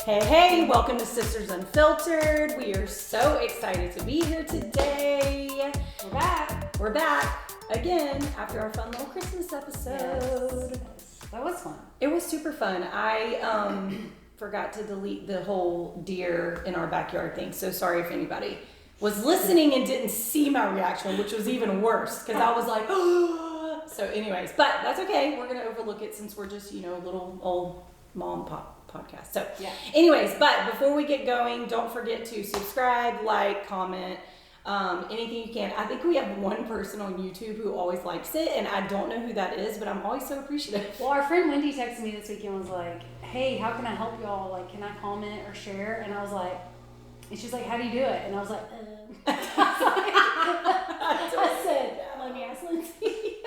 Hey, welcome to Sisters Unfiltered. We are so excited to be here today. We're back again after our fun little Christmas episode. Yes. That was fun. It was super fun. I forgot to delete the whole deer in our backyard thing, so sorry if anybody was listening and didn't see my reaction, which was even worse because I was like, oh. So anyways, but that's okay. We're going to overlook it since we're just, a little old mom pop podcast. So anyways, but before we get going, don't forget to subscribe, like, comment, anything you can. I think we have one person on YouTube who always likes it, and I don't know who that is, but I'm always so appreciative. Well, our friend Lindsey texted me this weekend and was like, hey, how can I help y'all? Like, can I comment or share? And I was like, and she's like, how do you do it? And I was like, I said, let me ask Lindsey.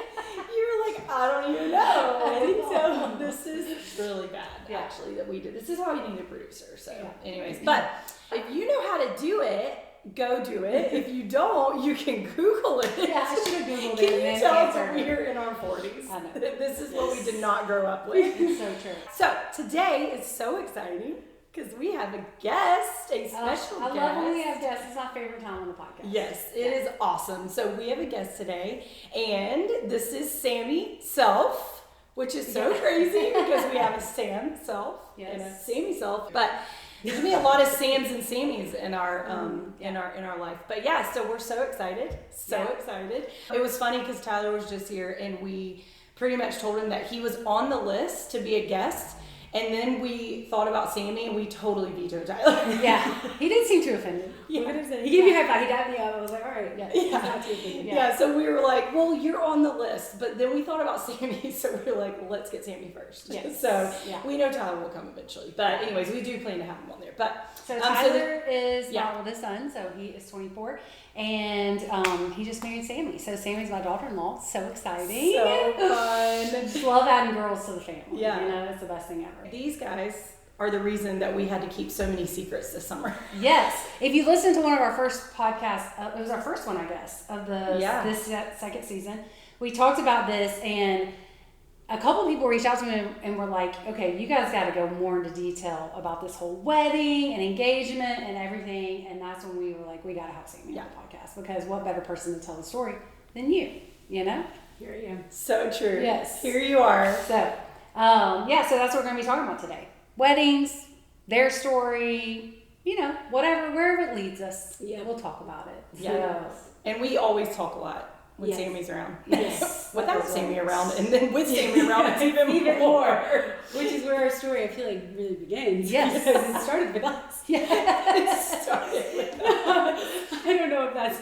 You were like, I don't even know. And so this is really bad, actually, that we did. This is how you need a producer. So anyways, but if you know how to do it, go do it. If you don't, you can Google it. Yeah, I should have Googled it. Can you tell us that we're in our 40s? I know. This is what we did not grow up with. So true. So today is so exciting because we have a guest, a special guest. I love when we have guests. It's my favorite time on the podcast. Yes, it is awesome. So we have a guest today, and this is Sammie Self, which is so crazy because we have a Sam Self and a Sammie Self, but there's gonna be a lot of Sams and Sammies in our in our life. But yeah, so we're so excited, excited. It was funny because Tyler was just here, and we pretty much told him that he was on the list to be a guest. And then we thought about Sammie, and we totally vetoed Tyler. Yeah, he didn't seem too offended. Yeah. He gave me a high five. He dapped me up. I was like, all right, not too offended. Yeah, so we were like, well, you're on the list. But then we thought about Sammie, so we were like, well, let's get Sammie first. Yes. So we know Tyler will come eventually. But anyways, we do plan to have him on there. But so Tyler is my oldest son, so he is 24. And he just married Sammie. So Sammie's my daughter-in-law. So exciting. So fun. Just love adding girls to the family. Yeah. It's the best thing ever. These guys are the reason that we had to keep so many secrets this summer. Yes. If you listen to one of our first podcasts, it was our first one, I guess, of this second season. We talked about this, and a couple of people reached out to me and were like, okay, you guys got to go more into detail about this whole wedding and engagement and everything. And that's when we were like, we got to have Sammie on the podcast, because what better person to tell the story than you, Here I am. So true. Yes. Here you are. So, so that's what we're going to be talking about today. Weddings, their story, whatever, wherever it leads us, we'll talk about it. Yeah. And we always talk a lot when Sammie's around. Yes. Without Sammie around, and then with Sammie around, it's even more. Which is where our story, I feel like, really begins. Yes. Because it started with us. It started with us. I don't know if that's...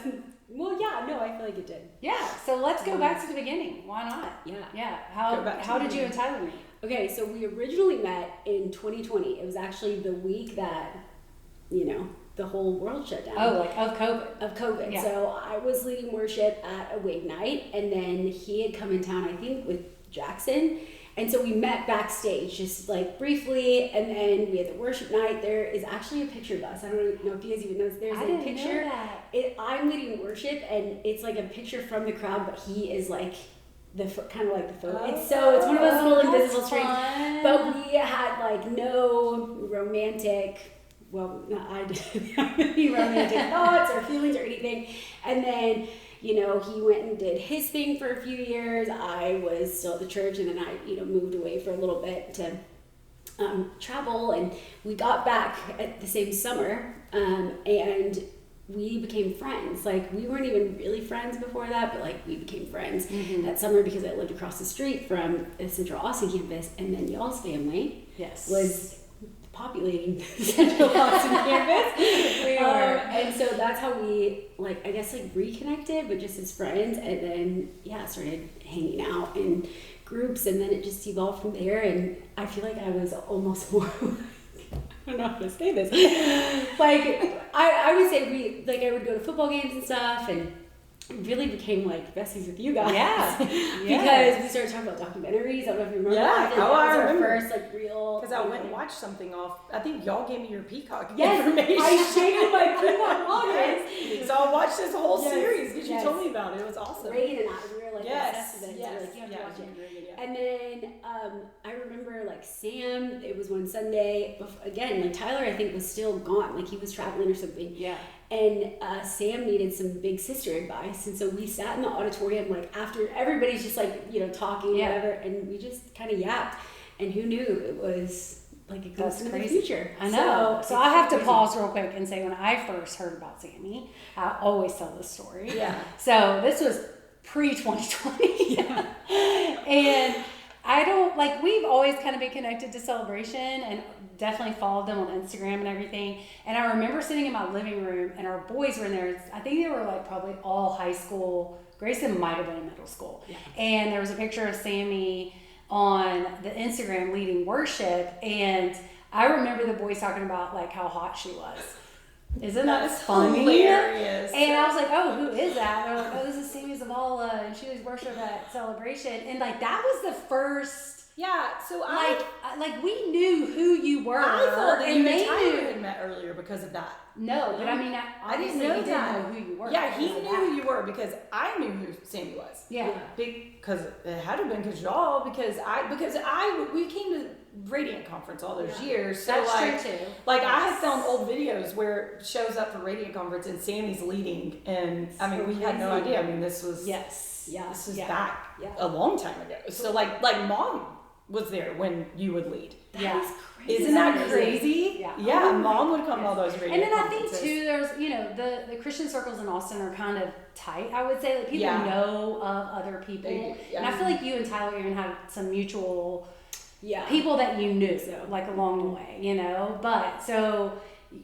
Well, I feel like it did. Yeah, so let's go back to the beginning. Why not? Yeah. How did you and Tyler meet? Okay, so we originally met in 2020. It was actually the week that, the whole world shut down. Oh, like of COVID. Yeah. So I was leading worship at a wig night, and then he had come in town, I think, with Jackson. And so we met backstage, just like briefly, and then we had the worship night. There is actually a picture of us. I don't know if you guys even know. There's a picture. Know that. I'm leading worship, and it's like a picture from the crowd, but he is like kind of like the photo. It's one of those little invisible strings. But we had like no romantic. Well, I didn't have any romantic thoughts or feelings or anything. And then, he went and did his thing for a few years. I was still at the church, and then I, moved away for a little bit to travel. And we got back at the same summer, and we became friends. Like, we weren't even really friends before that, but like, we became friends that summer because I lived across the street from the Central Austin campus, and then y'all's family was populating Central Austin campus. We were. And so that's how we, reconnected, but just as friends, and then, started hanging out in groups, and then it just evolved from there, and I feel like I was almost more... I don't know how to say this. I would say I would go to football games and stuff, and really became besties with you guys. Yeah. Because we started talking about documentaries. I don't know if you remember. Yeah. That was our first real. Because I went and watched something off. I think y'all gave me your Peacock Yes, information. I shared you my Peacock login. Yes. So I watched this whole series because you told me about it. It was awesome. Reagan and I, we were like obsessed with it. Yes. So like, you have to watch it. Yeah. And then I remember like Sam, it was one Sunday, again, like Tyler I think was still gone, like he was traveling or something. Yeah. And Sam needed some big sister advice, and so we sat in the auditorium like after everybody's just like, you know, talking, whatever, and we just kind of yapped, and who knew it was like a glimpse into the future. I know. So I have to pause real quick and say, when I first heard about Sammie, I always tell this story. Yeah. So this was pre-2020. Yeah. And I don't, like, we've always kind of been connected to Celebration and definitely followed them on Instagram and everything. And I remember sitting in my living room and our boys were in there. I think they were like probably all high school. Grayson might have been in middle school. Yeah. And there was a picture of Sammie on the Instagram leading worship. And I remember the boys talking about like how hot she was. Isn't that funny? Hilarious. And I was like, oh, who is that? They're like, oh, this is Sammie Zavala, and she was worship at Celebration. And like that was the first. Yeah, so like we knew who you were. I thought that and you they and Tyler knew. had met earlier because of that. No, but I mean, I didn't obviously know he didn't that. know who you were. Yeah, he because of knew that. who you were because I knew who Sammie was. Yeah. Because it had to have been because y'all, because we came to Radiant Conference all those years. So That's like, true too. Like I had found old videos where it shows up for Radiant Conference and Sammie's leading, and I mean we had no idea. I mean this was Yes. Yeah. this was Yeah. back Yeah. a long time ago. So like Mom was there when you would lead. Yeah. That is crazy. Isn't that crazy? Yeah. Yeah, Mom would come to all those Radiant And then I think conferences. too, there's, you know, the Christian circles in Austin are kind of tight, I would say. Like people Yeah. know of other people. They do, yeah. And I feel like you and Tyler even had some mutual Yeah. people that you knew, So. like along the way, you know. But so,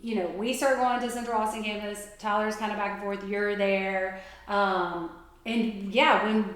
you know, we started going to Central Austin campus. Tyler's kind of back and forth. You're there. And yeah, when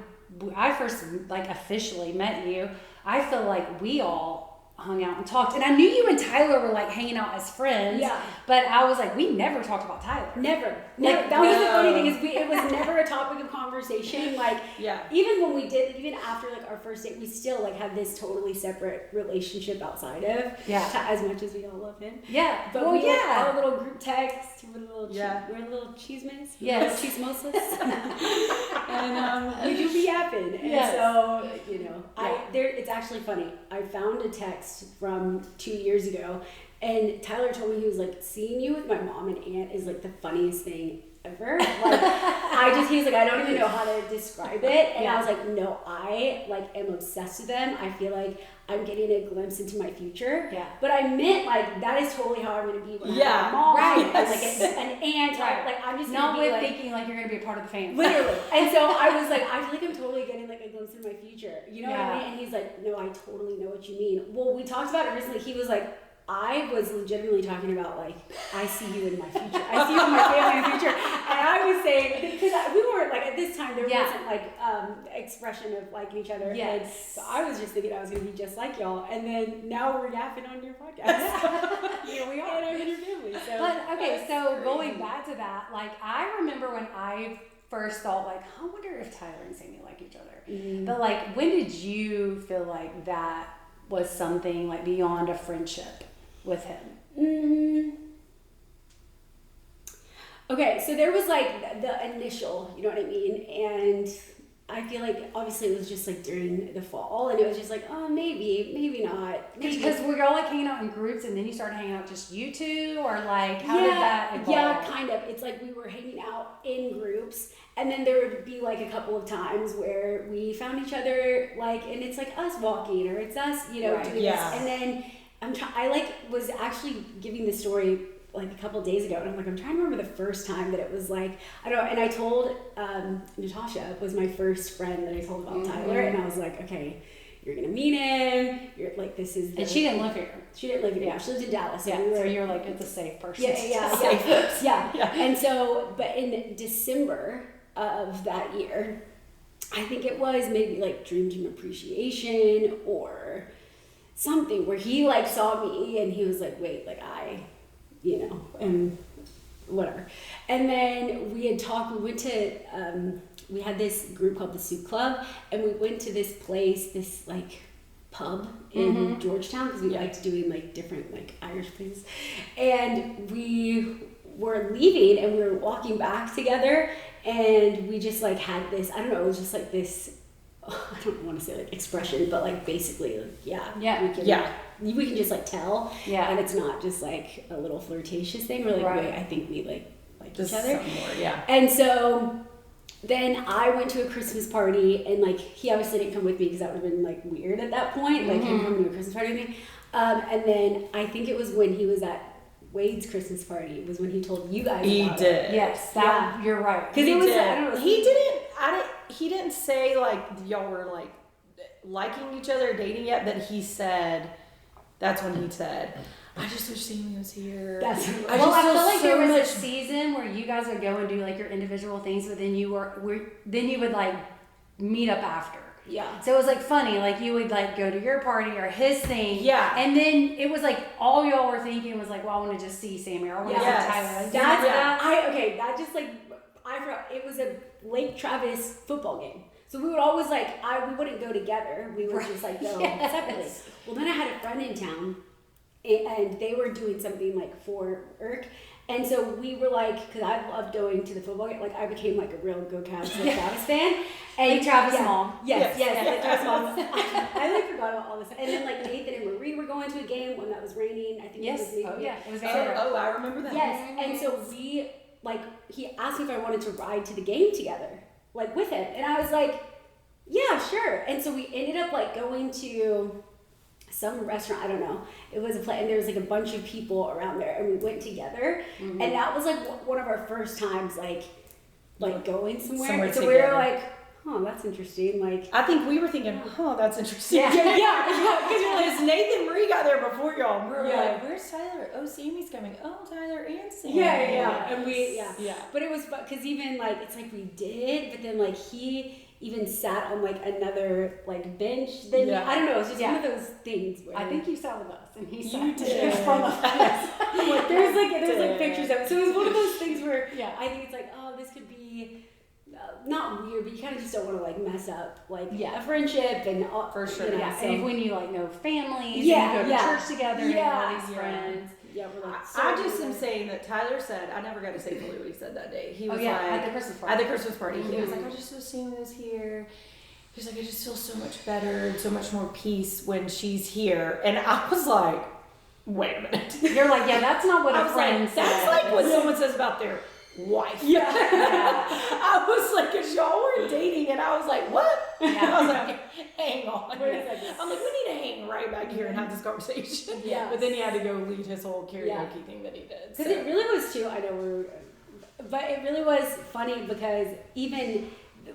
I first like officially met you, I feel like we all hung out and talked. And I knew you and Tyler were like hanging out as friends. Yeah. But I was like, we never talked about Tyler. Never. Like, That was the funny thing is it was never a topic of conversation. Like Yeah. even when we did, even after like our first date, we still like had this totally separate relationship outside of. Yeah. As much as we all love him. Yeah. But well, we like, yeah. our little group text with a little we're little cheesemans. Yes. Cheese mosas. And we do be yapping. And Yes. so, you know, Yeah. it's actually funny. I found a text from 2 years ago, and Tyler told me, he was like, seeing you with my mom and aunt is like the funniest thing ever. Like he was like, I don't even know how to describe it. And I was like, no, I like am obsessed with them. I feel like I'm getting a glimpse into my future. Yeah. But I meant like that is totally how I'm gonna be when I Yeah. have a mom Right. and like an aunt. Right. Like I'm just Not gonna be with like, thinking like you're going to be a part of the family. literally. And so I was like, I feel like I'm totally getting like a glimpse into my future. You know what Yeah. I mean? And he's like, no, I totally know what you mean. Well, we talked about it recently. He was like, I was legitimately talking about like, I see you in my future. I see you in my family in the future. And I was saying, because we weren't like, at this time, there wasn't like expression of liking each other. Yes. And so I was just thinking I was going to be just like y'all. And then now we're yapping on your podcast. Here we are. And I'm in your family. So But okay, that's so crazy. going back to that, like I remember when I first thought like, I wonder if Tyler and Sammie like each other. Mm-hmm. But like, when did you feel like that was something like beyond a friendship with him? Okay, so there was like the initial, you know what I mean? And I feel like obviously it was just like during the fall, and it was just like, oh, maybe not. Maybe. Because were y'all like hanging out in groups and then you started hanging out just you two, or like how did that evolve? Yeah, kind of. It's like we were hanging out in groups, and then there would be like a couple of times where we found each other, like, and it's like us walking, or it's us, you know, Right. doing Yeah. this. And then I like was actually giving the story like a couple of days ago, and I'm like, I'm trying to remember the first time that it was like, I don't know, and I told Natasha was my first friend that I told about Tyler, and I was like, okay, you're gonna meet him, you're like, this is And she didn't live here. she didn't live here, she lived in Dallas. Yeah, we so were, you're like, it's a safe person. yeah. And so, but in December of that year, I think it was maybe like Dream Team Appreciation or something, where he like saw me and he was like, wait, like and whatever. And then we had talked, we went to, we had this group called the Soup Club, and we went to this place, this like pub in Georgetown because we liked doing like different like Irish places, and we were leaving and we were walking back together, and we just like had this, I don't know, it was just like this, I don't want to say like expression, but like basically like, we can just like tell, and it's not just like a little flirtatious thing. We're like, wait, I think we like each other. More, And so then I went to a Christmas party, and like he obviously didn't come with me because that would have been like weird at that point, like him coming to a Christmas party with me. And then I think it was when he was at Wade's Christmas party was when he told you guys about it. Yes, you're right. Because it was, I don't know. He didn't say like y'all were like liking each other or dating yet, but he said, that's when he said, I just wish Sammie was here. I feel like there was a season where you guys would go and do like your individual things, but then you would like meet up after. Yeah. So it was like funny, like you would like go to your party or his thing. Yeah. And then it was like all y'all were thinking was like, well, I want to just see Sammie or I want to see Tyler. Like, that just like, I forgot, it was a Lake Travis football game. So we would always like, we wouldn't go together. We would just like go separately. Well, then I had a friend in town, and they were doing something like for work. And so we were like, because I loved going to the football game, like I became like a real Go Cavs Travis fan. And like Travis' mom. Yes, like Travis' mom. I like forgot about all this. And then like Nathan and Marie were going to a game when that was raining. I think it was maybe. It was I remember that. Yes, and so we, like, he asked me if I wanted to ride to the game together, like with him. And I was like, yeah, sure. And so we ended up like going to some restaurant, I don't know. It was a place, and there was like a bunch of people around there, and we went together. And that was like one of our first times like going somewhere. So we were like, oh, that's interesting. Like, I think we were thinking, oh, that's interesting. Yeah. Because Nathan Marie got there before y'all. We were like, where's Tyler? Oh, Sammie's coming. Oh, Tyler and Sammie. Yeah. And we, But it was, because even like, it's like we did, but then like he even sat on like another like bench. Then I don't know. It's just one of those things where I think you sat with us, and he sat in front of us. There's like pictures of it. So it was one of those things where I think it's like, oh, this could be not weird, but you kind of just don't want to like mess up like a friendship and all, for sure. So. And when you like know families, and you go to church together, and all these friends. Yeah, we're like, I just am saying that Tyler said, I never got to say fully what he said that day. He was like, at the Christmas party. At the Christmas party. He was like, I just wish Sammie was here. He was like, I just feel so much better and so much more peace when she's here. And I was like, wait a minute. You're like, that's not what a friend says. That's like what someone says about their wife. Yeah. I was like, because y'all were dating, and I was like, what? Yeah. I was like, hang on. I'm like, we need to hang right back here and have this conversation. Yeah. But then he had to go lead his whole karaoke thing that he did. Because it really was too, I know but it really was funny because even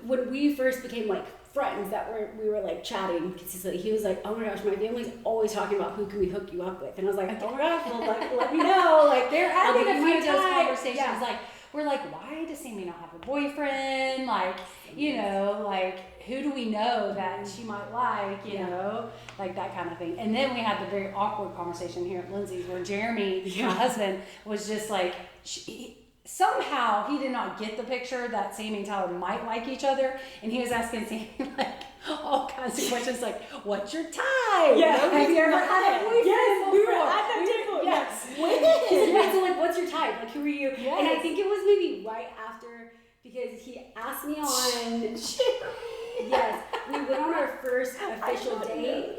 when we first became like friends we were like chatting consistently, he was like, oh my gosh, my family's always talking about who can we hook you up with, and I was like, oh my gosh, well, like, let me know, like there have been a few those time. conversations like we're like, why does Sammie not have a boyfriend, like, you know, like who do we know that she might like, you know, like that kind of thing. And then we had the very awkward conversation here at Lindsey's where Jeremy, my husband, was just like, somehow he did not get the picture that Sammie and Tyler might like each other, and he was asking Sammie like all kinds of questions like, what's your type? Yeah. Have you ever had a boyfriend before? We were at that table. Yes. When? So like, what's your type? Like, who are you? Yes. And I think it was maybe right after, because he asked me on. Yes, we went on our first official date,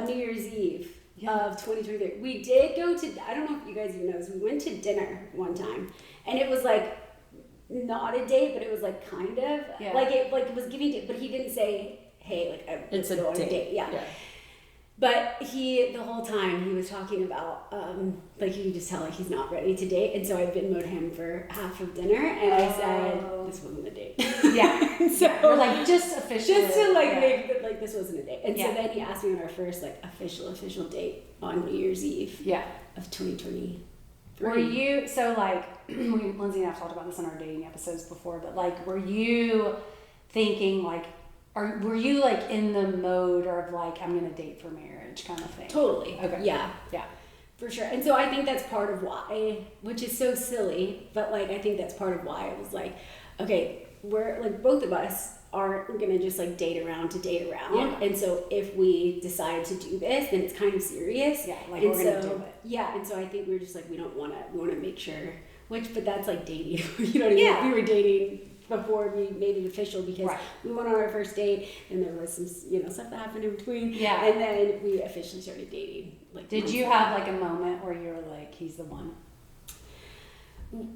New Year's Eve of 2023. We did go to, I don't know if you guys even know this, we went to dinner one time, and it was like not a date, but it was like kind of like it was giving, but he didn't say, hey, like it's a date. Yeah. But the whole time he was talking about, like you could just tell like he's not ready to date. And so I Venmo'd him for half of dinner, and I said, this wasn't a date. So we're like, just officially. Just to like make that like this wasn't a date. And so then he asked me on our first like official date on New Year's Eve of 2023. Were you, so like, Lindsey and I have talked about this in our dating episodes before, but like, were you thinking like, were you like in the mode of like, I'm going to date for marriage kind of thing? Totally. Okay. Yeah. For sure. And so I think that's part of why, which is so silly, but like I think that's part of why I was like, okay, we're like both of us aren't going to just like date around to date around. Yeah. And so if we decide to do this, then it's kind of serious. Yeah, like we're going to do it. Yeah, and so I think we're just like, we want to make sure, but that's like dating. You know what I mean? Yeah. We were dating before we made it official because we went on our first date and there was some, stuff that happened in between. Yeah. And then we officially started dating. Like, did you have like a moment where you were like, he's the one?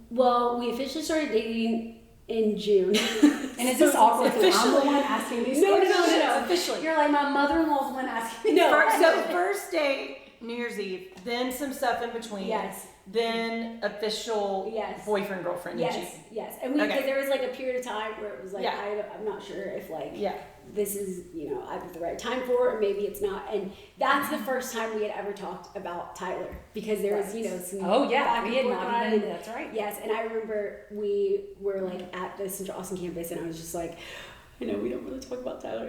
Well, we officially started dating in June. And is this awkward? I'm the one asking these questions. No. Officially. You're like, my mother-in-law's the one asking me. So first date, New Year's Eve, then some stuff in between. Yes. Then official boyfriend, girlfriend. Yes. And because there was like a period of time where it was like, I'm not sure if like, this is, either the right time for it or maybe it's not. And that's the first time we had ever talked about Tyler because there was, some we had not even, that's right. Yes. And I remember we were like at the Central Austin campus and I was just like, I know we don't really talk about Tyler,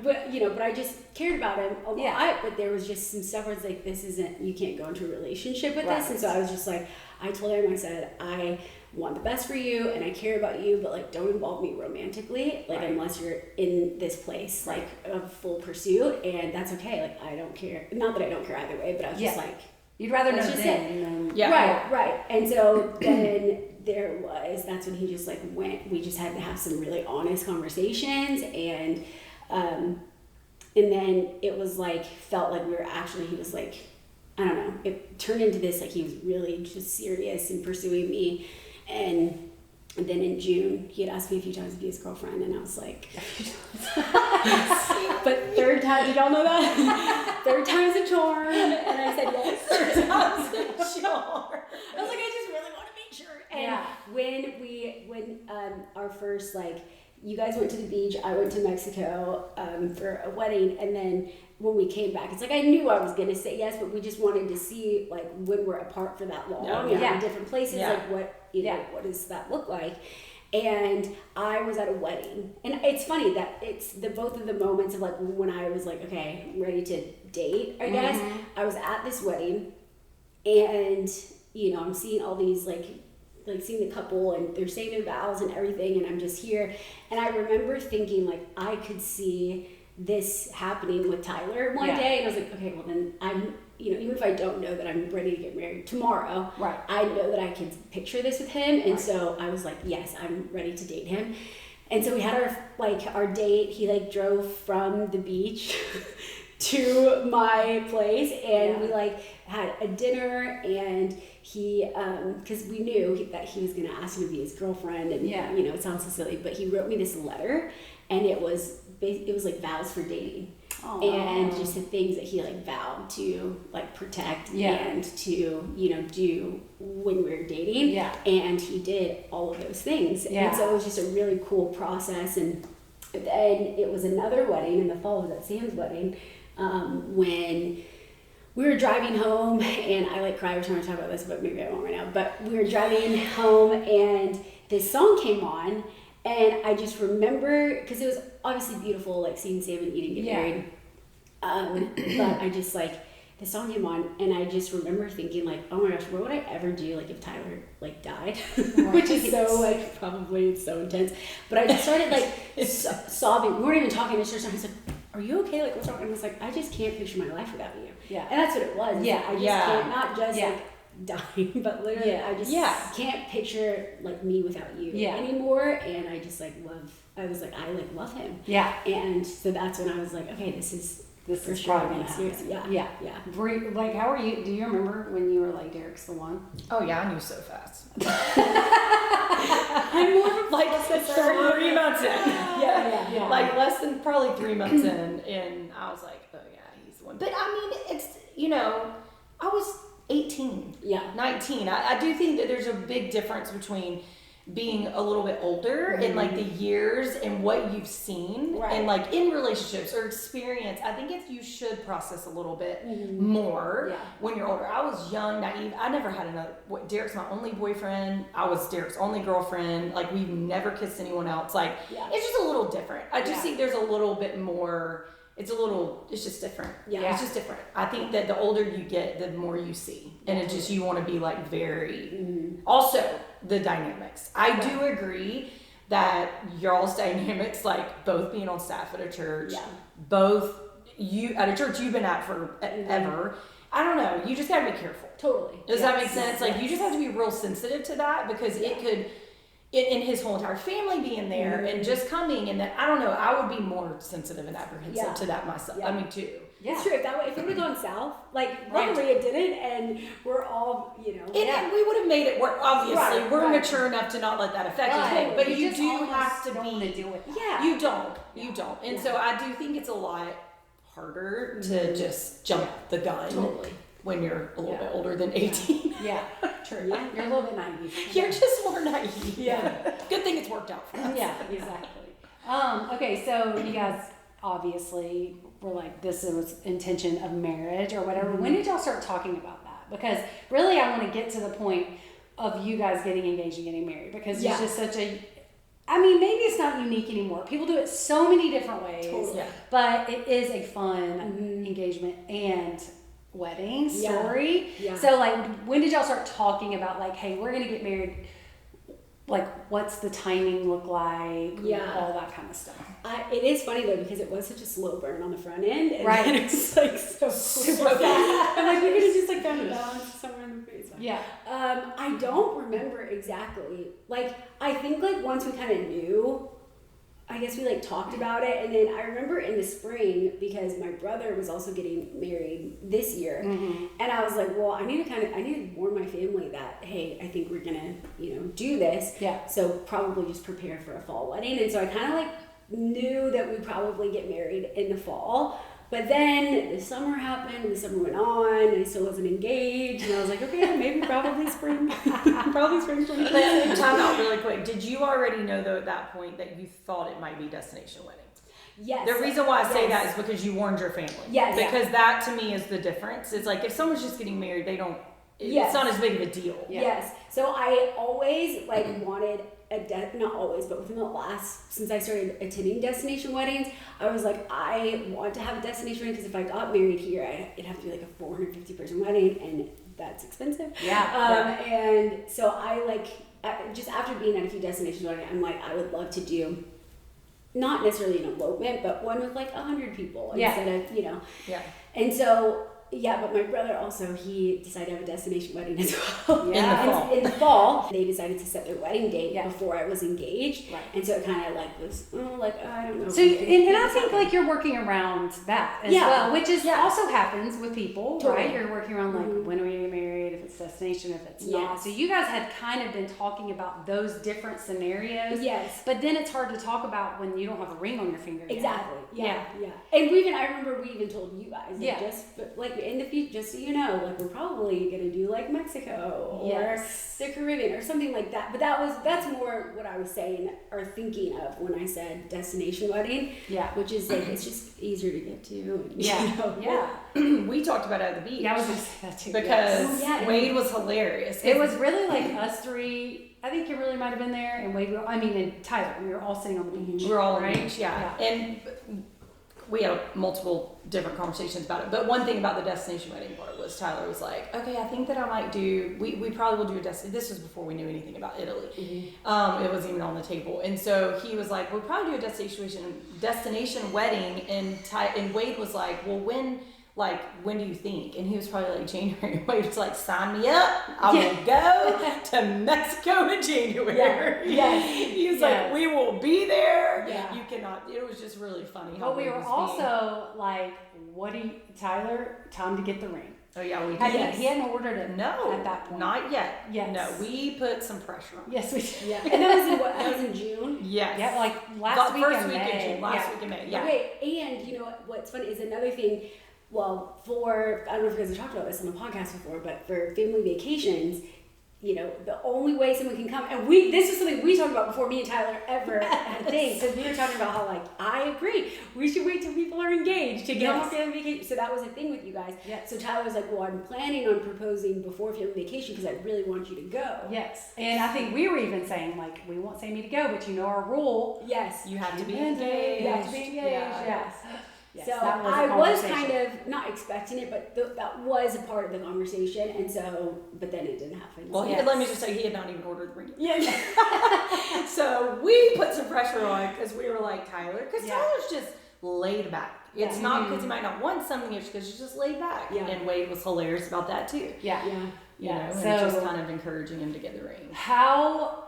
but I just cared about him a lot. But there was just some stuff where it's like, you can't go into a relationship with this. And so I was just like, I told him, I said, I want the best for you and I care about you, but like, don't involve me romantically, like unless you're in this place, like of full pursuit, and that's okay. Like, I don't care. Not that I don't care either way, but I was just like, you'd rather know then. Right. And so then that's when he just like went, we just had to have some really honest conversations and then it was like, felt like he was like, I don't know, it turned into this, like he was really just serious in pursuing me. And then in June, he had asked me a few times to be his girlfriend, and I was like, but third time, did y'all know that? Third time's a charm. And I said yes. Third time's a charm. I was like, I just really want to make sure. And when our first, like, you guys went to the beach, I went to Mexico for a wedding, and then when we came back, it's like I knew I was gonna say yes, but we just wanted to see like when we're apart for that long, in different places, like what what does that look like? And I was at a wedding, and it's funny that it's both of the moments of like when I was like, okay, I'm ready to date. I guess I was at this wedding, and I'm seeing all these like seeing the couple and they're saying their vows and everything, and I'm just here, and I remember thinking like I could see this happening with Tyler one day, and I was like, okay, well then I'm, even if I don't know that I'm ready to get married tomorrow, I know that I can picture this with him, and so I was like, yes, I'm ready to date him. And so we had our date. He like drove from the beach to my place, and we like had a dinner, and he because we knew that he was gonna ask me to be his girlfriend, and it sounds so silly, but he wrote me this letter, and it was like vows for dating. Aww. And just the things that he like vowed to like protect and to do when we were dating, and he did all of those things, and so it was just a really cool process. And then it was another wedding in the fall, was at Sam's wedding, when we were driving home, and I like cry every time I talk about this, but maybe I won't right now, but we were driving home and this song came on. And I just remember, because it was obviously beautiful, like seeing Sam and Eden get married. But I just like, the song came on, and I just remember thinking like, oh my gosh, what would I ever do like if Tyler like died? Which is so like, probably it's so intense. But I just started like sobbing. We weren't even talking. I just started, I was like, are you okay? Like, what's wrong? And I was like, I just can't picture my life without you. Yeah. And that's what it was. Yeah. I just can't, not just like dying, but literally I just can't picture like me without you anymore. And I just like I love him. Yeah. And so that's when I was like, okay, this is probably gonna happen. Yeah. Like, how are you? Do you remember when you were like, Derek's the one? Oh yeah, I knew so fast. I'm more of like 3 months in. Yeah. Like less than probably 3 months in, and I was like, oh yeah, he's the one. But I mean, it's I was 18, 19. I do think that there's a big difference between being a little bit older and like the years and what you've seen and like in relationships or experience. I think you should process a little bit more when you're older. I was young, naive. I never had Derek's my only boyfriend. I was Derek's only girlfriend. Like we've never kissed anyone else. Like it's just a little different. I just think there's a little bit more. It's just different. Yeah. It's just different. I think that the older you get, the more you see. And it's just, you want to be like very, also the dynamics. I do agree that y'all's dynamics, like both being on staff at a church, both you at a church you've been at for ever. I don't know. You just got to be careful. Totally. Does that make sense? Like, you just have to be real sensitive to that, because it could, in his whole entire family being there and just coming, and then, I don't know, I would be more sensitive and apprehensive to that myself. I mean, too. Yeah. It's true. If it would have gone south, like, luckily it didn't, and we're all, And we would have made it work, obviously. We're mature enough to not let that affect us. But you do have to be. Deal with that. Yeah. You don't. You don't. And so I do think it's a lot harder to just jump the gun when you're a little bit older than 18. Yeah, true. Yeah. You're a little bit naive. You're just more naive. Yeah. Good thing it's worked out for us. Yeah, exactly. Okay, so you guys obviously were like, this was intention of marriage or whatever. When did y'all start talking about that? Because really I want to get to the point of you guys getting engaged and getting married, because it's just such a, I mean, maybe it's not unique anymore. People do it so many different ways, but it is a fun engagement and wedding story. Yeah. So, like, when did y'all start talking about, like, hey, we're going to get married? Like, what's the timing look like? All that kind of stuff. It is funny, though, because it was such a slow burn on the front end. And then it's, like, so super fast. I'm like, we're going to just, like, kind of balance somewhere in the face. Yeah. I don't remember exactly. Like, I think, like, once we kind of knew, I guess we, like, talked about it. And then I remember in the spring, because my brother was also getting married this year. And I was like, well, I need to warn my family that, hey, I think we're going to, do this. Yeah. So probably just prepare for a fall wedding. And so I kind of, like, knew that we'd probably get married in the fall. But then the summer happened, and the summer went on, and I still wasn't engaged, and I was like, okay, maybe probably spring. Probably spring 2020. Time out really quick. Did you already know, though, at that point that you thought it might be destination wedding? Yes. The reason why I say that is because you warned your family. Yes. Because that, to me, is the difference. It's like, if someone's just getting married, it's not as big of a deal. Yes. So I always, like, wanted not always, but within the since I started attending destination weddings, I was like, I want to have a destination wedding, because if I got married here, it'd have to be like a 450 person wedding, and that's expensive. And so just after being at a few destination weddings, I'm like, I would love to do not necessarily an elopement, but one with like 100 people instead of, And so, but my brother also, he decided to have a destination wedding as well. In the fall, they decided to set their wedding date before I was engaged. Right. And so it kind of like was, I don't know. So, and I think like you're working around that as well, which is also happens with people, right? You're working around like, when are we getting married, if it's destination, if it's not. So you guys had kind of been talking about those different scenarios. Yes. But then it's hard to talk about when you don't have a ring on your finger yet. Exactly. Yeah. And I remember we even told you guys, in the future, just so you know, like, we're probably gonna do like Mexico or the Caribbean or something like that. But that's more what I was saying or thinking of when I said destination wedding. Yeah. Which is like, it's just easier to get to. We talked about it at the beach. Yeah, I was gonna say that too. Because Wade was hilarious. It was really like us three. I think you really might have been there, and Wade. And Tyler. We were all sitting on the beach. We were all on the beach. Yeah. And we had multiple different conversations about it. But one thing about the destination wedding part was Tyler was like, okay, I think that I might do, we probably will do a destination. This was before we knew anything about Italy. It wasn't even on the table. And so he was like, we'll probably do a destination wedding. And Wade was like, well, when do you think? And he was probably like, January. Wade was like, sign me up. I will go to Mexico in January. He was like, we will be there. You cannot. It was just really funny. But we were also like, Tyler, time to get the ring. Oh yeah, we did. He hadn't ordered it. No, at that point. Not yet. Yes. No, we put some pressure on. Yes, we did. Yeah. And that was in June. Yes. Yeah, like last week in May. Last week in May. Yeah. Okay, and you know what's funny is another thing. Well, I don't know if you guys have talked about this on the podcast before, but for family vacations, the only way someone can come, and this is something we talked about before me and Tyler ever had a thing, because we were talking about how, like, I agree, we should wait till people are engaged to get on family vacation. So that was a thing with you guys. Yes. So Tyler was like, well, I'm planning on proposing before family vacation because I really want you to go. Yes. And I think we were even saying, like, we want Sammie to go, but our rule. Yes. You have to be engaged. You have to be engaged. Yes. Yes, so that was I was kind of not expecting it, but that was a part of the conversation, and so, but then it didn't happen. Well, so. let me just say, he had not even ordered the ring. Yeah. So we put some pressure on because we were like, Tyler, because Tyler's just laid back. It's not because he might not want something, it's because he's just laid back. Yeah. And Wade was hilarious about that too. Yeah. You know, So, and just kind of encouraging him to get the ring. How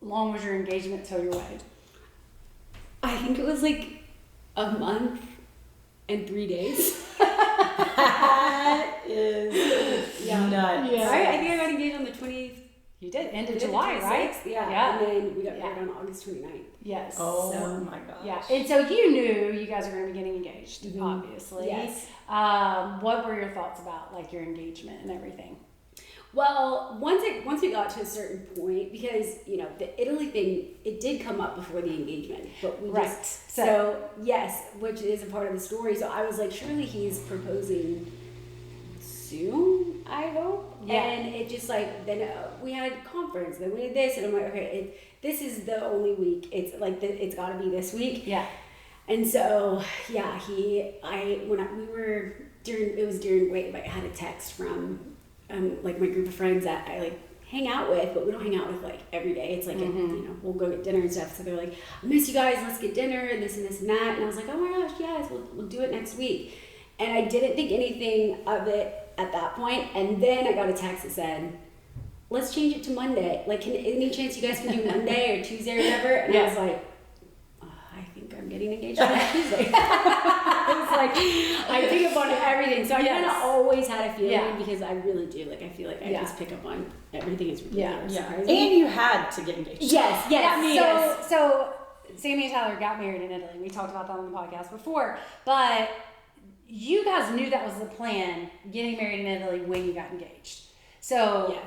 long was your engagement till your wedding? I think it was like a month and 3 days. That is nuts. Yeah. I think I got engaged on the 20th. You did, end of July, right? Yeah. And then we got married on August 29th. Yes. Oh my gosh. Yeah. And so you knew you guys were going to be getting engaged, obviously. Yes. What were your thoughts about like your engagement and everything? Well, once we got to a certain point, because the Italy thing, it did come up before the engagement, but we just so yes, which is a part of the story. So I was like, surely he's proposing soon, I hope. Yeah. And it just like then we had conference, then we did this, and I'm like, okay, this is the only week. It's like it's got to be this week. Yeah. And so yeah, it was during wait, I had a text from. Like my group of friends that I like hang out with, but we don't hang out with like every day. It's like we'll go get dinner and stuff. So they're like, I miss you guys. Let's get dinner and this and this and that. And I was like, oh my gosh, yes, we'll do it next week. And I didn't think anything of it at that point. And then I got a text that said, let's change it to Monday. Like, any chance you guys can do Monday or Tuesday or whatever? And I was like, I think I'm getting engaged on Tuesday. I was like, I pick up on everything. So I kind of always had a feeling because I really do. Like, I feel like I just pick up on everything. Is really surprising. And you had to get engaged. Yes. So Sammie and Tyler got married in Italy. We talked about that on the podcast before. But you guys knew that was the plan, getting married in Italy when you got engaged. So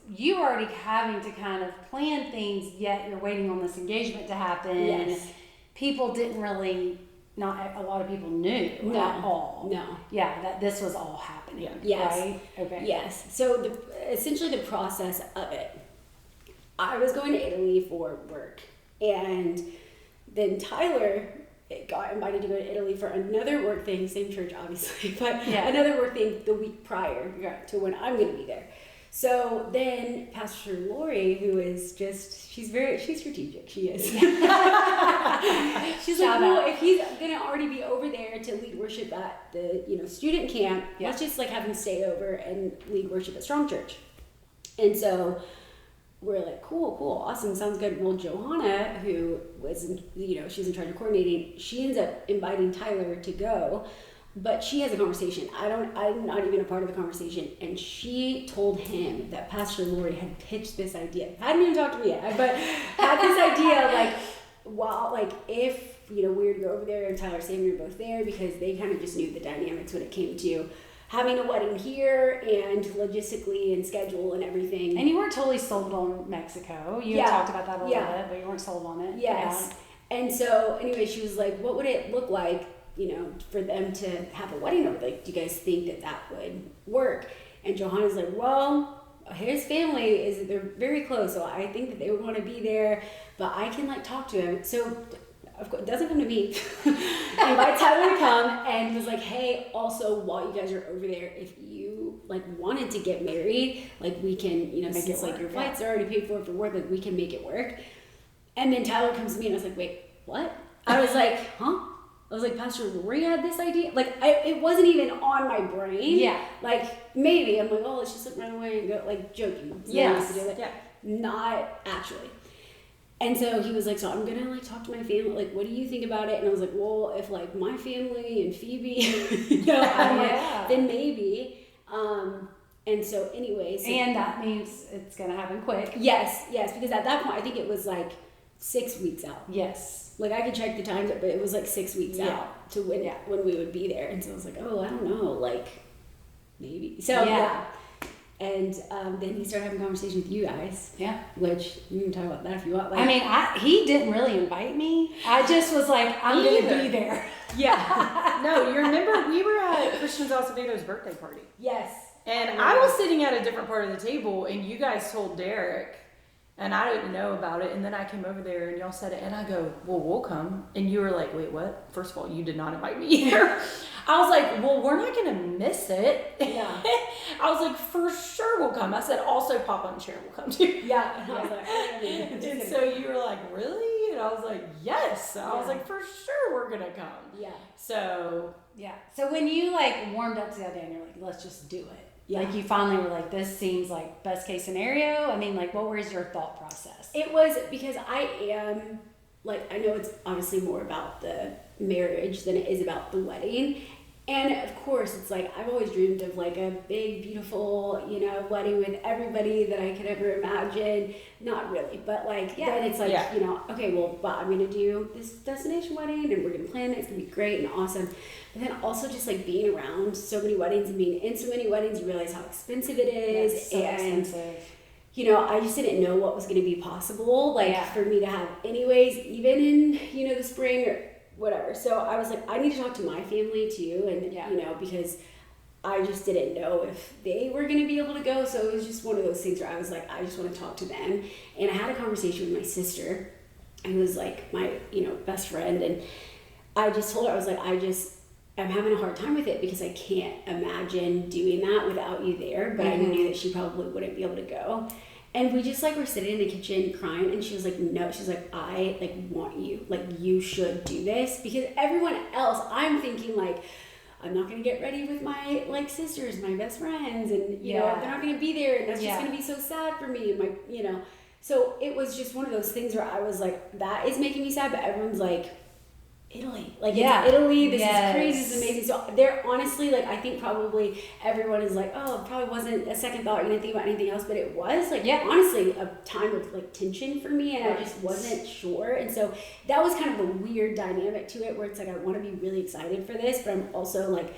you were already having to kind of plan things, yet you're waiting on this engagement to happen. Yes. People didn't really, not a lot of people knew at all. No. Yeah, that this was all happening. Yes. Right? Okay. Yes. So essentially the process of it, I was going to Italy for work, and then Tyler got invited to go to Italy for another work thing, same church obviously, but another work thing the week prior to when I'm going to be there. So then Pastor Lori, who is she's strategic. She is. She's like, well, if he's gonna already be over there to lead worship at the student camp, let's just like have him stay over and lead worship at Strong Church. And so we're like, cool, awesome, sounds good. Well, Johanna, who was she's in charge of coordinating, she ends up inviting Tyler to go. But she has a conversation. I'm not even a part of the conversation. And she told him that Pastor Lori had pitched this idea. Hadn't even talked to me yet, but had this idea if we were to go over there and Tyler and Sammie were both there, because they kind of just knew the dynamics when it came to having a wedding here and logistically and schedule and everything. And you weren't totally sold on Mexico. You had talked about that a little bit, but you weren't sold on it. Yes. Yeah. And so anyway, she was like, what would it look like, for them to have a wedding over? Like, do you guys think that would work? And Johanna's like, well, his family they're very close, so I think that they would want to be there, but I can talk to him. So of course, it doesn't come to me. Invite Tyler to come, and was like, hey, also while you guys are over there, if you wanted to get married, we can, since your flights are already paid for work, we can make it work. And then Tyler comes to me and I was like, wait, what? I was like, huh? I was like, Pastor Lori had this idea? It wasn't even on my brain. Yeah. Maybe. I'm like, oh, let's just run away and go, joking. Yes. Yeah. Not actually. And so he was like, so I'm going to, talk to my family. What do you think about it? And I was like, well, if, my family and Phoebe, I'm like, then maybe. And so anyways. And that means it's going to happen quick. Yes, because at that point, I think it was, 6 weeks out. Yes. I could check the times, but it was 6 weeks out to when we would be there. And so I was like, oh, I don't know, maybe. So, yeah. And then he started having a conversation with you guys. Yeah. Which, you can talk about that if you want. He didn't really invite me. I just was like, I'm going to be there. Yeah. No, you remember we were at Christian Acevedo's birthday party. Yes. And I was sitting at a different part of the table, and you guys told Derek And I didn't know about it. And then I came over there and y'all said it. And I go, well, we'll come. And you were like, wait, what? First of all, you did not invite me either. I was like, well, we're not going to miss it. Yeah. I was like, for sure we'll come. I said, also Papa and Sharon will come too. Yeah. And I was like, and so you were like, really? And I was like, yes. I was like, for sure we're going to come. Yeah. So. Yeah. So when you like warmed up to that day and you're like, let's just do it. Yeah. Like you finally were like, this seems like best case scenario. I mean, like what was your thought process? It was because I am, like, I know it's obviously more about the marriage than it is about the wedding. And of course, it's like, I've always dreamed of like a big, beautiful, you know, wedding with everybody that I could ever imagine. Not really, but like, then it's like, you know, okay, well, but I'm going to do this destination wedding and we're going to plan it. It's going to be great and awesome. But then also just like being around so many weddings and being in so many weddings, you realize how expensive it is. That's so expensive. You know, I just didn't know what was going to be possible, like for me to have anyways, even in, you know, the spring or whatever. So I was like, I need to talk to my family too. And, you know, because I just didn't know if they were going to be able to go. So it was just one of those things where I was like, I just want to talk to them. And I had a conversation with my sister, who was like my, you know, best friend. And I just told her, I was like, I'm having a hard time with it because I can't imagine doing that without you there. But I knew that she probably wouldn't be able to go. And we just like were sitting in the kitchen crying, and she was like, no, she's like, I like want you, like you should do this, because everyone else, I'm thinking like, I'm not gonna get ready with my like sisters, my best friends, and you know, they're not gonna be there, and that's just gonna be so sad for me, and my, you know, so it was just one of those things where I was like, that is making me sad, but everyone's like, Italy, like it's Italy, this is crazy, this is amazing. So they're honestly like, I think probably everyone is like, oh, it probably wasn't a second thought, you didn't think about anything else, but it was like honestly a time of like tension for me, and I just wasn't sure. And so that was kind of a weird dynamic to it, where it's like I want to be really excited for this, but I'm also like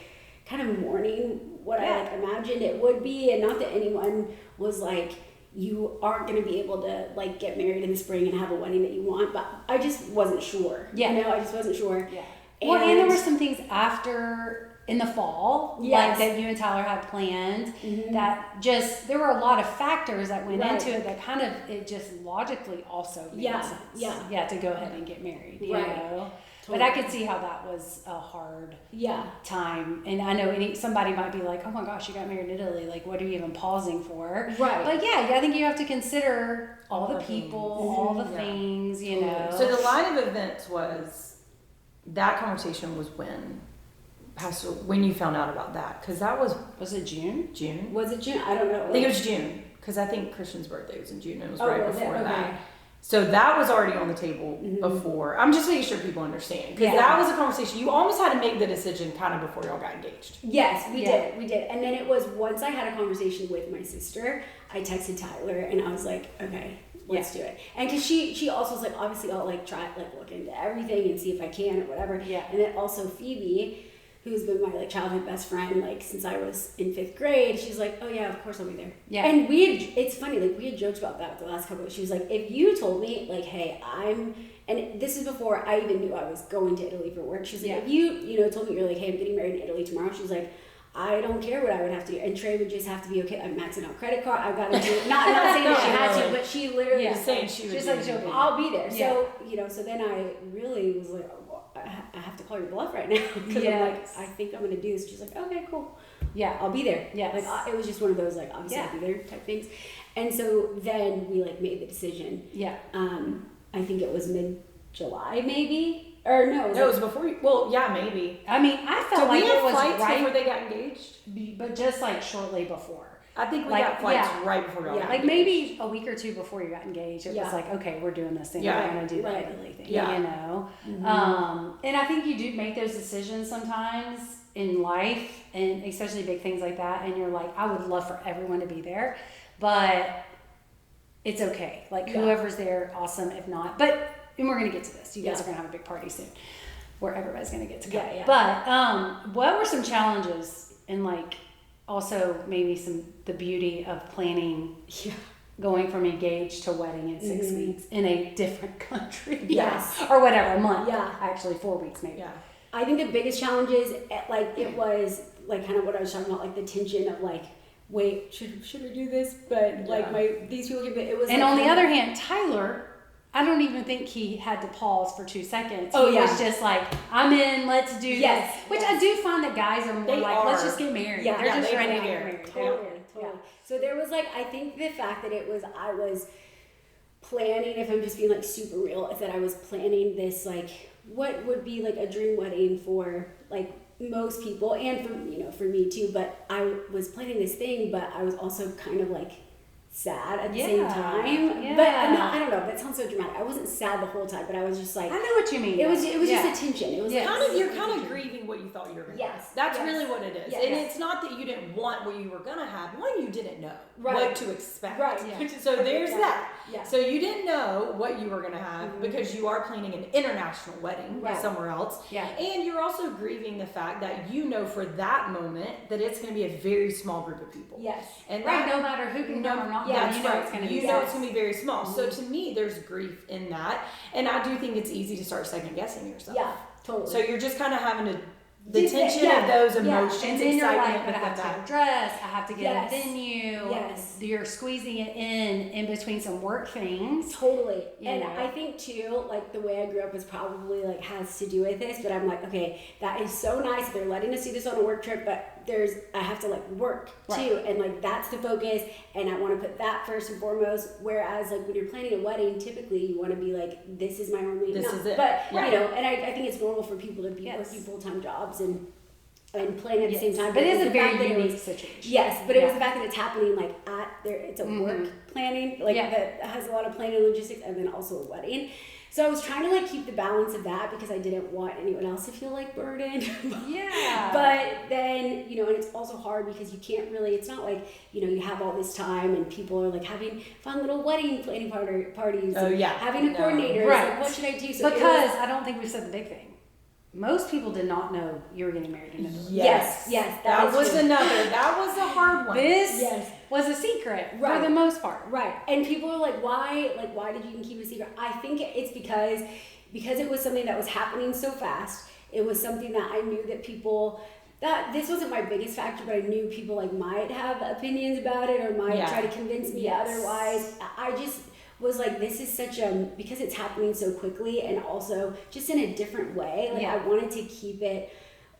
kind of mourning what I like imagined it would be. And not that anyone was like, you aren't going to be able to like get married in the spring and have a wedding that you want, but I just wasn't sure. You know, I just wasn't sure. Yeah. And there were some things after in the fall, like that you and Tyler had planned, that just, there were a lot of factors that went into it that kind of, it just logically also made sense. Yeah, to go ahead and get married, you know? Totally. But I could see how that was a hard time. And I know somebody might be like, oh my gosh, you got married in Italy. Like, what are you even pausing for? Right. But I think you have to consider all the people, all the things, you know. So the line of events was, that conversation was when you found out about that. Because that was it June? June? Was it June? I don't know. I think it was June. Because I think Christian's birthday was in June. It was before that. So that was already on the table before. I'm just making sure people understand. Because that was a conversation. You almost had to make the decision kind of before y'all got engaged. Yes, we did. We did. And then it was, once I had a conversation with my sister, I texted Tyler and I was like, okay, let's do it. And because she also was like, obviously I'll like try, like look into everything and see if I can or whatever. Yeah. And then also Phoebe, who's been my like childhood best friend like since I was in 5th grade, she's like, oh yeah, of course I'll be there. Yeah. And it's funny, like we had joked about that the last couple of, she was like, if you told me like, hey, and this is before I even knew I was going to Italy for work, she's like, if you told me you're like, hey, I'm getting married in Italy tomorrow, she was like, I don't care what I would have to do. And Trey would just have to be okay. I'm maxing out credit card. I've got to do it. Not saying that she had to, but she literally was saying she's like, I'll be there. So, so then I really was like, I have to call your bluff right now. Because I'm like, I think I'm going to do this. She's like, okay, cool. Yeah, I'll be there. Yeah. Like, it was just one of those, like, obviously I'll be there type things. And so then we, like, made the decision. Yeah. I think it was mid-July, maybe. Or no, it was before you, well, yeah, maybe. I mean, I felt like it was right before they got engaged, but just like shortly before. I think we got flights right before y'all got engaged. Maybe a week or two before you got engaged. It was like, okay, we're doing this thing. We're going to do the Italy thing, you know? Mm-hmm. And I think you do make those decisions sometimes in life, and especially big things like that. And you're like, I would love for everyone to be there, but it's okay. Like whoever's there, awesome. If not, and we're going to get to this. You guys are going to have a big party soon where everybody's going to get to go. But what were some challenges and like also maybe the beauty of planning going from engaged to wedding in 6 weeks in a different country? Or whatever, a month. Actually 4 weeks maybe. I think the biggest challenge is like it was like kind of what I was talking about, like the tension of like wait, should I do this? But like these people can. It was. And like, on the other hand, Tyler, I don't even think he had to pause for 2 seconds. He was just like, I'm in, let's do this. Which I do find that guys are more let's just get married. Yeah, they're just ready to get married. Totally. So there was like, I think the fact that I was planning, if I'm just being like super real, is that I was planning this like, what would be like a dream wedding for like most people and for me too, but I was planning this thing, but I was also kind of like sad at the same time. Yeah. But I don't know, that sounds so dramatic. I wasn't sad the whole time, but I was just like, I know what you mean. It was just a tension. It was you're kind of grieving what you thought you were going to have. That's really what it is. And it's not that you didn't want what you were going to have. One, you didn't know what to expect. Right. So there's that. Yeah. So you didn't know what you were going to have because you are planning an international wedding somewhere else. Yeah. And you're also grieving the fact that you know for that moment that it's going to be a very small group of people. Yes. And no matter who can come or not. Yeah, you know it's going to be. You know it's going to be very small. So to me, there's grief in that, and I do think it's easy to start second guessing yourself. Yeah, totally. So you're just kind of having the tension of those emotions, and then you're like, but I have to get a dress, I have to get a venue. Yes. You're squeezing it in between some work things. Totally. You know. I think too, like the way I grew up was probably like has to do with this, but I'm like, okay, that is so nice. They're letting us do this on a work trip, but I have to like work too. And like, that's the focus. And I want to put that first and foremost. Whereas like when you're planning a wedding, typically you want to be like, this is my only, this is it. But you know, and I think it's normal for people to be working full-time jobs and playing at the same time. But it is a very unique situation. Yes, but it was the fact that it's happening like it's a work planning, like that has a lot of planning and logistics, and then also a wedding. So I was trying to like keep the balance of that because I didn't want anyone else to feel like burdened. But then, you know, and it's also hard because you can't really, it's not like, you know, you have all this time and people are like having fun little wedding planning parties. Having a coordinator. Right. Like, what should I do? So because I don't think we said the big thing. Most people did not know you were getting married in Italy. Yes. That was that was a hard one. This was a secret for the most part. Right. And people are like, why did you even keep it a secret? I think it's because it was something that was happening so fast. It was something that I knew that people, that this wasn't my biggest factor, but I knew people like might have opinions about it or might try to convince me otherwise. I just was like, this is such because it's happening so quickly and also just in a different way. Like I wanted to keep it,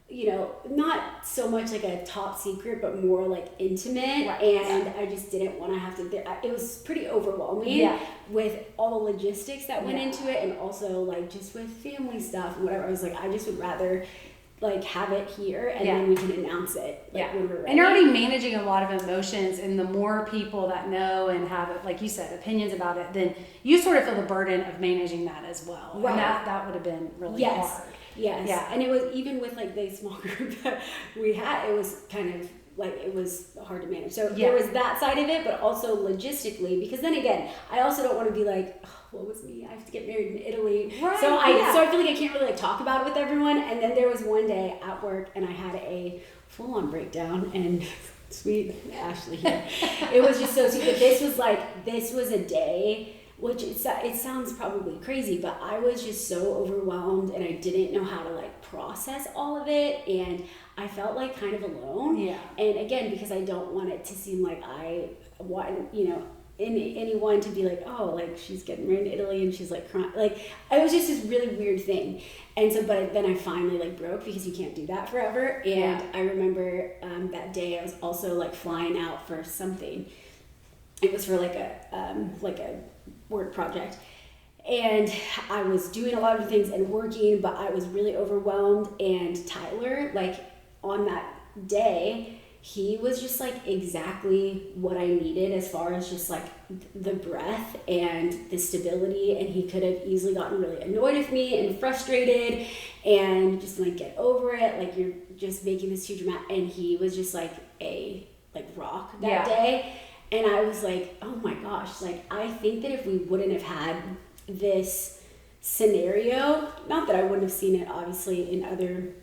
you know, not so much like a top secret, but more like intimate. And I just didn't want to have to, it was pretty overwhelming with all the logistics that went into it. And also like just with family stuff and whatever. I was like, I just would rather like have it here and then we can announce it when we're ready. And you're already managing a lot of emotions, and the more people that know and have, like you said, opinions about it, then you sort of feel the burden of managing that as well. And that would have been really hard. Yes. Yeah. And it was even with like the small group that we had, it was kind of like, it was hard to manage. So there was that side of it, but also logistically, because then again, I also don't want to be like, oh, what was me? I have to get married in Italy. Right. So I feel like I can't really like talk about it with everyone. And then there was one day at work and I had a full-on breakdown, and sweet Ashley here. It was just so sweet. But this was a day, which it sounds probably crazy, but I was just so overwhelmed and I didn't know how to like process all of it, and I felt like kind of alone. Yeah. And again, because I don't want it to seem like I want, you know, anyone to be like, oh, like she's getting married in Italy and she's like crying. Like it was just this really weird thing. And so, but then I finally like broke because you can't do that forever. And I remember that day I was also like flying out for something. It was for like a work project. And I was doing a lot of things and working, but I was really overwhelmed. And Tyler, like on that day, he was just like exactly what I needed as far as just like the breath and the stability. And he could have easily gotten really annoyed with me and frustrated and just like, get over it. Like, you're just making this huge amount. And he was just like a rock that day. And I was like, oh my gosh, like I think that if we wouldn't have had this scenario, not that I wouldn't have seen it obviously in other,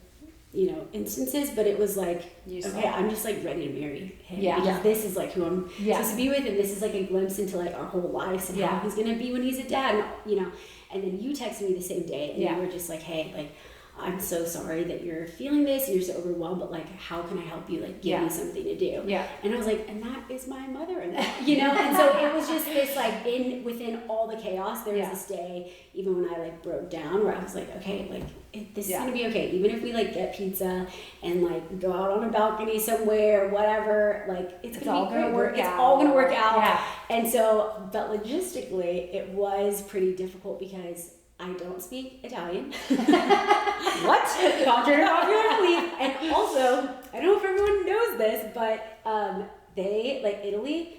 you know, instances, but it was like, okay, I'm just like ready to marry him because this is like who I'm supposed to be with, and this is like a glimpse into like our whole lives and how he's gonna be when he's a dad, and, you know. And then you texted me the same day and you were just like, hey, like I'm so sorry that you're feeling this and you're so overwhelmed, but like, how can I help you? Like, give me something to do. Yeah. And I was like, and that is my mother-in-law, you know? And so it was just this, like, within all the chaos, there was this day, even when I like broke down, where I was like, okay, like, this is gonna be okay. Even if we like get pizza and like go out on a balcony somewhere, whatever, like it's all gonna work out. It's all gonna work out. Yeah. And so, but logistically, it was pretty difficult because I don't speak Italian. What? Contrary to popular belief. And also, I don't know if everyone knows this, but they, like Italy,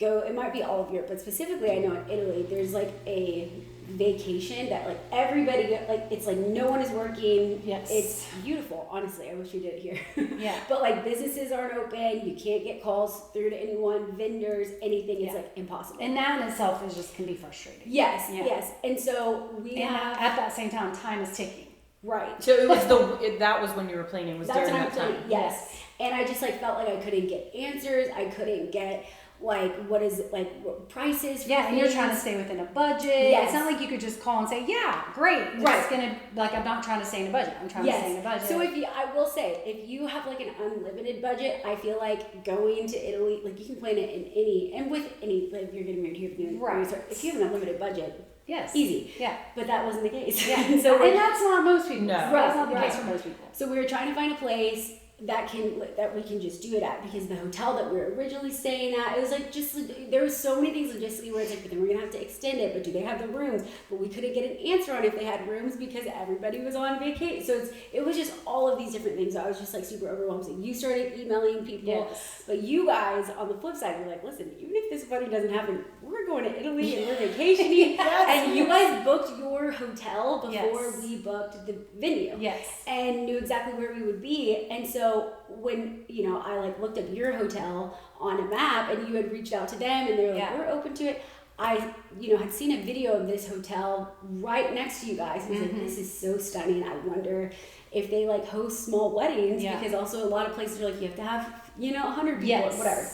it might be all of Europe, but specifically I know in Italy, there's like a vacation that like everybody, like it's like no one is working. Yes. It's beautiful, honestly. I wish we did it here. Yeah. But like businesses aren't open, you can't get calls through to anyone, vendors, anything. It's like impossible. And that in itself can be frustrating. Yes, yes. And so at that same time is ticking. Right. So it was that was when you were planning, was during that time. Yes. And I just like felt like I couldn't get answers. I couldn't get like what prices. Yeah, and you're trying to stay within a budget. Yes. It's not like you could just call and say, yeah, great. It's gonna, like, I'm not trying to stay in a budget. I'm trying to stay in a budget. So I will say, if you have like an unlimited budget, I feel like going to Italy, like you can plan it if you're getting married here, if you have an unlimited budget. Yes. Easy. Yeah. But that wasn't the case. Yeah. And that's not most people. No. That's not the case for most people. So we were trying to find a place that we can just do it at, because the hotel that we were originally staying at, it was like there was so many things logistically where it's like, but then we're gonna have to extend it, but do they have the rooms? But we couldn't get an answer on if they had rooms because everybody was on vacation. So it was just all of these different things. So I was just like super overwhelmed. So you started emailing people, but you guys on the flip side were like, listen, even if this wedding doesn't happen, we're going to Italy and we're vacationing. And you guys booked your hotel before we booked the venue. Yes. And knew exactly where we would be. And so when, I like looked up your hotel on a map and you had reached out to them and they were like, we're open to it. I, had seen a video of this hotel right next to you guys. I was like, this is so stunning. I wonder if they like host small weddings, because also a lot of places are like, you have to have, 100 people or whatever.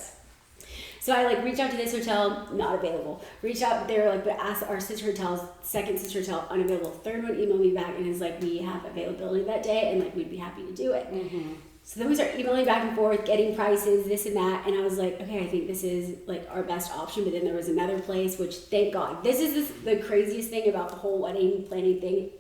So I like reached out to this hotel, not available. Reached out there, like, but asked our sister hotels, second sister hotel, unavailable. Third one emailed me back and is like, we have availability that day and like we'd be happy to do it. So then we start emailing back and forth, getting prices, this and that, and I was like, okay, I think this is like our best option. But then there was another place, which thank God, this is the craziest thing about the whole wedding planning thing.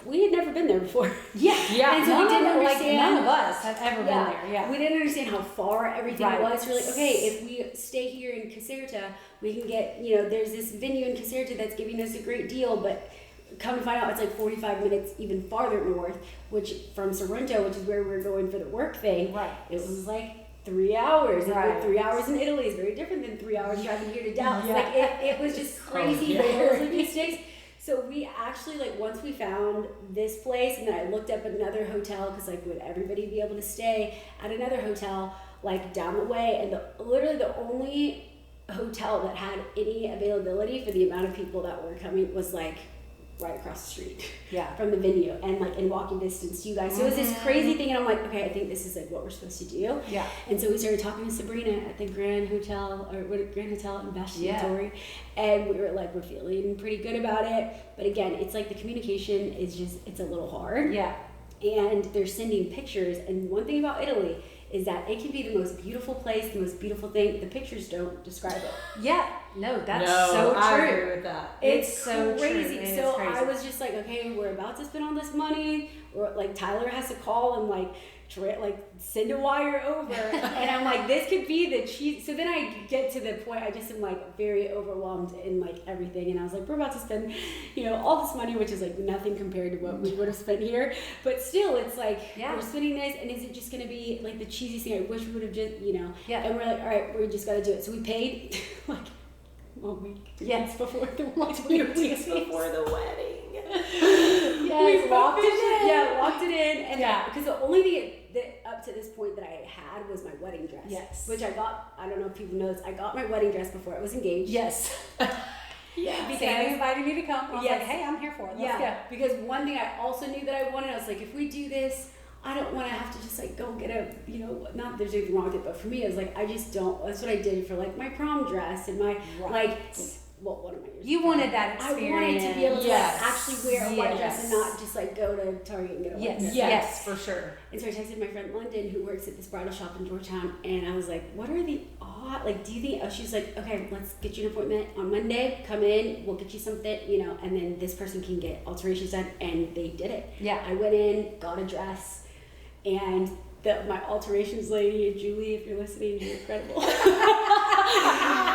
We had never been there before. Yeah. And so we didn't understand. None of us have ever been there. Yeah. We didn't understand how far everything was. So we're like, okay, if we stay here in Caserta, we can get, there's this venue in Caserta that's giving us a great deal, but come to find out it's like 45 minutes even farther north, which from Sorrento, which is where we're going for the work thing. Right. It was like 3 hours. Right. 3 hours in Italy is very different than 3 hours driving here to Dallas. Yeah. Like it was just crazy. Those logistics. So we actually, like, once we found this place, and then I looked up another hotel, because, like, would everybody be able to stay at another hotel, like, down the way? And literally the only hotel that had any availability for the amount of people that were coming was, like, right across the street from the venue, and like in walking distance to you guys. So it was this crazy thing, and I'm like, okay, I think this is like what we're supposed to do. Yeah. And so we started talking to Sabrina at the Grand Hotel in Bastille, and we were like, we're feeling pretty good about it. But again, it's like the communication is just, it's a little hard. Yeah. And they're sending pictures, and one thing about Italy is that it can be the most beautiful place, the most beautiful thing. The pictures don't describe it. Yeah, that's so true. I agree with that. It's so crazy. True. So I was just like, okay, we're about to spend all this money. Or like Tyler has to call and like send a wire over, and I'm like, this could be the cheap. So then I get to the point, I just am like very overwhelmed in like everything, and I was like, we're about to spend, all this money, which is like nothing compared to what we would have spent here, but still, it's like we're spending this, and is it just gonna be like the cheesiest thing? I wish we would have just, and we're like, all right, we just got to do it. So we paid like 1 week, 2 weeks before the wedding. 2 weeks before the wedding. We locked it in. Yeah, locked it in. And because the only thing that up to this point that I had was my wedding dress. Yes. Which I got, I don't know if people know this, I got my wedding dress before I was engaged. Yes. Because Sammie invited me to come. I was like, hey, I'm here for it. Let's go. Because one thing I also knew that I wanted, I was like, if we do this, I don't want to have to just like go get a, not that there's anything wrong with it, but for me, I was like, I just don't, that's what I did for like my prom dress and my, one of my years. You wanted that experience. I wanted to be able to Yes. like, actually wear a white dress Yes. and not just like go to Target and get a white Yes. dress. Yes, for sure. And so I texted my friend London, who works at this bridal shop in Georgetown, and I was like, what are the odd, like, do you think, oh, she's like, okay, let's get you an appointment on Monday, come in, we'll get you something, you know, and then this person can get alterations done, and they did it. Yeah. I went in, got a dress, and my alterations lady, Julie, if you're listening, you're incredible.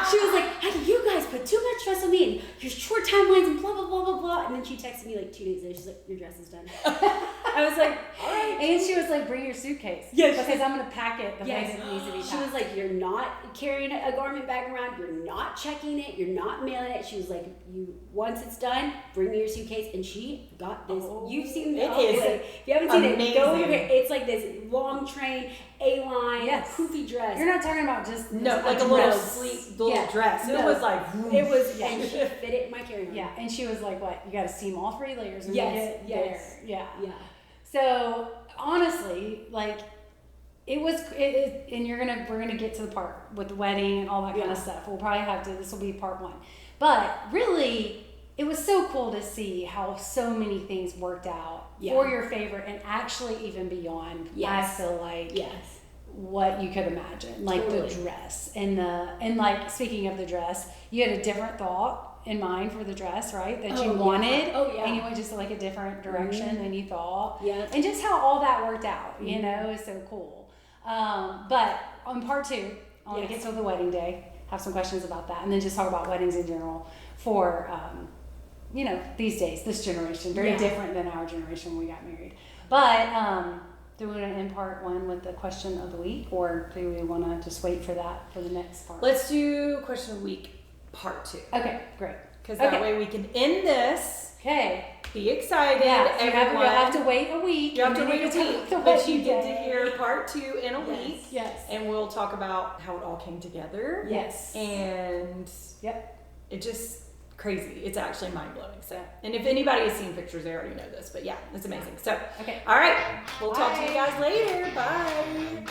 She was like, how do you guys put too much stress on me and your short timelines and blah, blah, blah, blah, blah. And then she texted me like 2 days later. She's like, your dress is done. I was like, all right. And she was like, bring your suitcase. Yes. Because I'm going to pack it the way Yes. that it needs to be packed. She was like, you're not carrying a garment bag around. You're not checking it. You're not mailing it. She was like, once it's done, bring me your suitcase. And she got this. You've seen it is. like, if you haven't seen it, go look at it. It's like this long train, A-line, Yes. poofy dress. You're not talking about just Like a little sleek little dress. No. It was like, it was, and she fit it in my carry-on. Yeah, and she was like, what? You got to seam all 3 layers when Yes, you get yes. there. Yeah. Yeah. So honestly, like and we're gonna get to the part with the wedding and all that kind of stuff. We'll probably have to. This will be part 1, but really, it was so cool to see how so many things worked out for your favorite and actually even beyond. Yes. I feel like Yes. what you could imagine, like Totally. the dress and like speaking of the dress, you had a different thought in mind for the dress, right? That you wanted. Oh, yeah. And you went just like a different direction than you thought. Yeah. And just how all that worked out, you know, is so cool. But on part 2, I want to get to the wedding day, have some questions about that, and then just talk about weddings in general for, you know, these days, this generation, very different than our generation when we got married. But do we want to end part 1 with the question of the week, or do we want to just wait for that for the next part? let's do question of the week part 2. Okay, great. Because that way we can end this. Okay. Be excited, Yeah, so everyone. you'll have to wait a week. You have to and then wait a get week, the but you wedding get to day. hear part 2 in a week. Yes. And we'll talk about how it all came together. Yes. And Yep. it just crazy. It's actually mind blowing. So, and if anybody has seen pictures, they already know this. But yeah, it's amazing. So, Okay. all right, we'll talk to you Bye. guys later. Bye.